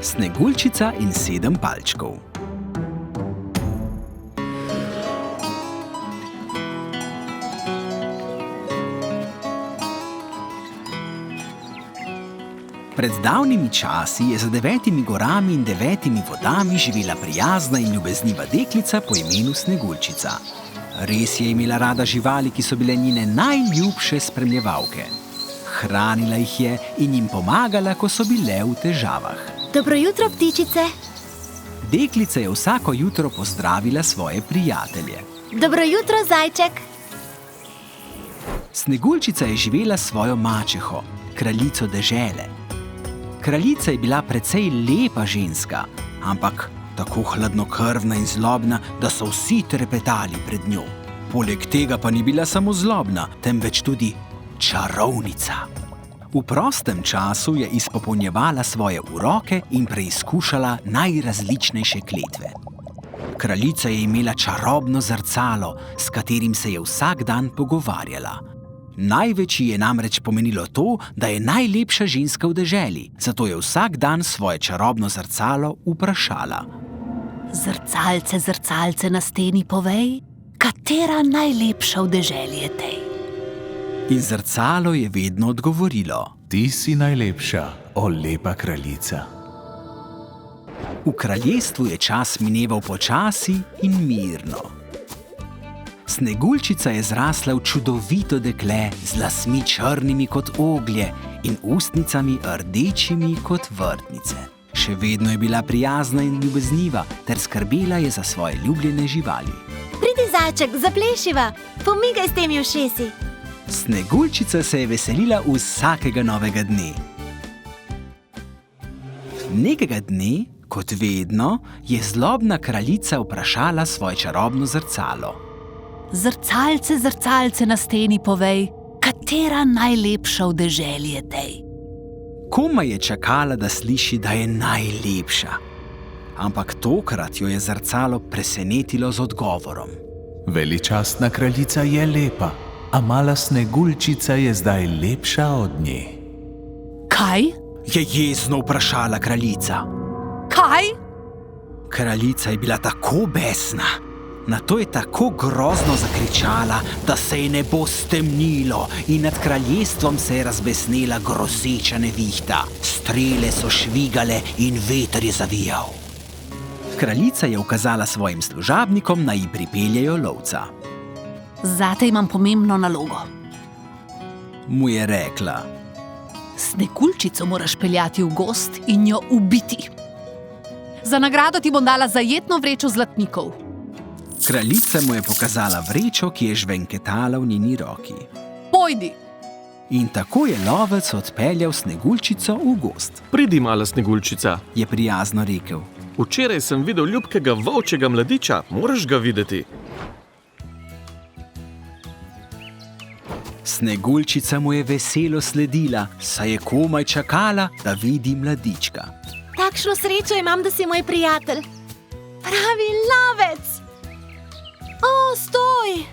Sneguljčica in 7 palčkov. Pred davnimi časi je za 9 gorami in 9 vodami živela prijazna in ljubezniva deklica po imenu Sneguljčica. Res je imela rada živali, ki so bile njene najljubše spremljevalke. Hranila jih je in jim pomagala, ko so bile v težavah. Dobro jutro, ptičice. Deklica je vsako jutro pozdravila svoje prijatelje. Dobro jutro, zajček. Sneguljčica je živela s svojo mačeho, kraljico dežele. Kraljica je bila precej lepa ženska, ampak tako hladnokrvna in zlobna, da so vsi trepetali pred njo. Poleg tega pa ni bila samo zlobna, temveč tudi čarovnica. V prostem času je izpopolnjevala svoje uroke in preizkušala najrazličnejše kletve. Kraljica je imela čarobno zrcalo, s katerim se je vsak dan pogovarjala. Največji je namreč pomenilo to, da je najlepša ženska v deželi, zato je vsak dan svoje čarobno zrcalo vprašala. Zrcalce, zrcalce na steni, povej, katera najlepša v deželi je tej? In zrcalo je vedno odgovorilo. Ti si najlepša, o lepa kraljica. V kraljestvu je čas mineval počasi in mirno. Sneguljčica je zrasla v čudovito dekle z lasmi črnimi kot oglje in ustnicami rdečimi kot vrtnice. Še vedno je bila prijazna in ljubezniva ter skrbela je za svoje ljubljene živali. Pridi, zajček, zaplešiva, pomigaj s temi ušesi. Sneguljčica se je veselila vsakega novega dne. Nekega dne, kot vedno, je zlobna kraljica vprašala svoje čarobno zrcalo. Zrcalce, zrcalce na steni, povej, katera najlepša v deželi je tej? Komaj je čakala, da sliši, da je najlepša. Ampak tokrat jo je zrcalo presenetilo z odgovorom. Veličastna kraljica je lepa, a mala Sneguljčica je zdaj lepša od nje. Kaj? Je jezno vprašala kraljica. Kaj? Kraljica je bila tako besna. Nato je tako grozno zakričala, da se je nebo stemnilo in nad kraljestvom se je razbesnela grozeča nevihta. Strele so švigale in veter je zavijal. Kraljica je ukazala svojim služabnikom, naj ji pripeljejo lovca. Zate imam pomembno nalogo. Mu je rekla. Sneguljčico moraš peljati v gozd in jo ubiti. Za nagrado ti bom dala zajetno vrečo zlatnikov. Kraljica mu je pokazala vrečo, ki je žvenketala v njeni roki. Pojdi! In tako je lovec odpeljal Sneguljčico v gozd. Pridi, mala Sneguljčica. Je prijazno rekel. Včeraj sem videl ljubkega volčjega mladiča, moraš ga videti. Sneguljčica mu je veselo sledila, saj je komaj čakala, da vidi mladička. Takšno srečo imam, da si moj prijatelj. Pravi lovec! O, stoj!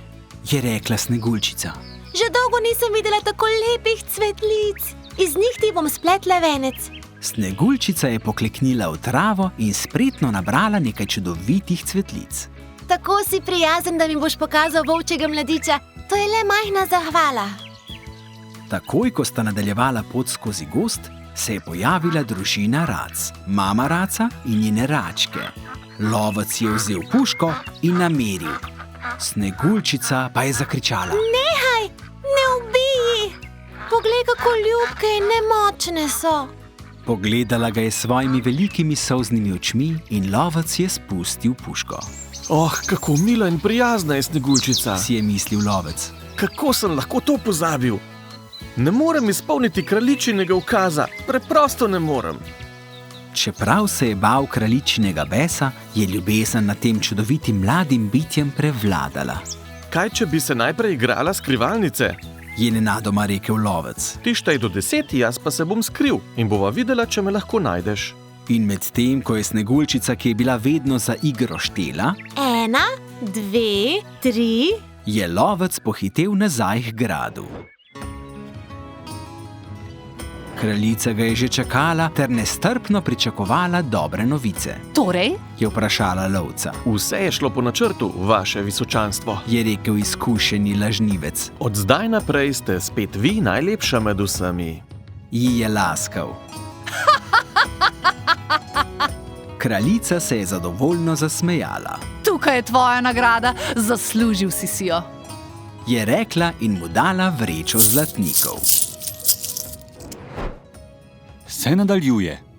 Je rekla Sneguljčica. Že dolgo nisem videla tako lepih cvetlic. Iz njih ti bom spletla venec. Sneguljčica je pokleknila v travo in spretno nabrala nekaj čudovitih cvetlic. Tako si prijazen, da mi boš pokazal volčjega mladiča. To je le majhna zahvala. Takoj, ko sta nadaljevala pot skozi gozd, se je pojavila družina rac, mama raca in njene račke. Lovec je vzel puško in nameril. Sneguljčica pa je zakričala. Nehaj, ne ubiji! Poglej, kako ljubke in nemočne so. Pogledala ga je s svojimi velikimi solznimi očmi in lovec je spustil puško. Oh, kako mila in prijazna je Sneguljčica. Si je mislil lovec. Kako sem lahko to pozabil? Ne morem izpolniti kraljičinega ukaza, preprosto ne morem. Čeprav se je bal kraljičinega besa, je ljubezen nad tem čudovitim mladim bitjem prevladala. Kaj, če bi se najprej igrala skrivalnice? Je nenadoma rekel lovec. Ti štaj do 10, jaz pa se bom skril in bova videla, če me lahko najdeš. In medtem, ko je Sneguljčica, ki je bila vedno za igro, štela, 1, 2, 3... je lovec pohitel nazaj k gradu. Kraljica ga je že čakala ter nestrpno pričakovala dobre novice. Torej, Je vprašala lovca. Vse je šlo po načrtu, vaše visočanstvo. Je rekel izkušeni lažnivec. Od zdaj naprej ste spet vi najlepša med vsemi. Ji je laskal. Kraljica se je zadovoljno zasmejala. tukaj je tvoja nagrada, zaslužil si jo. Je rekla in mu dala vrečo zlatnikov. Se nadaljuje.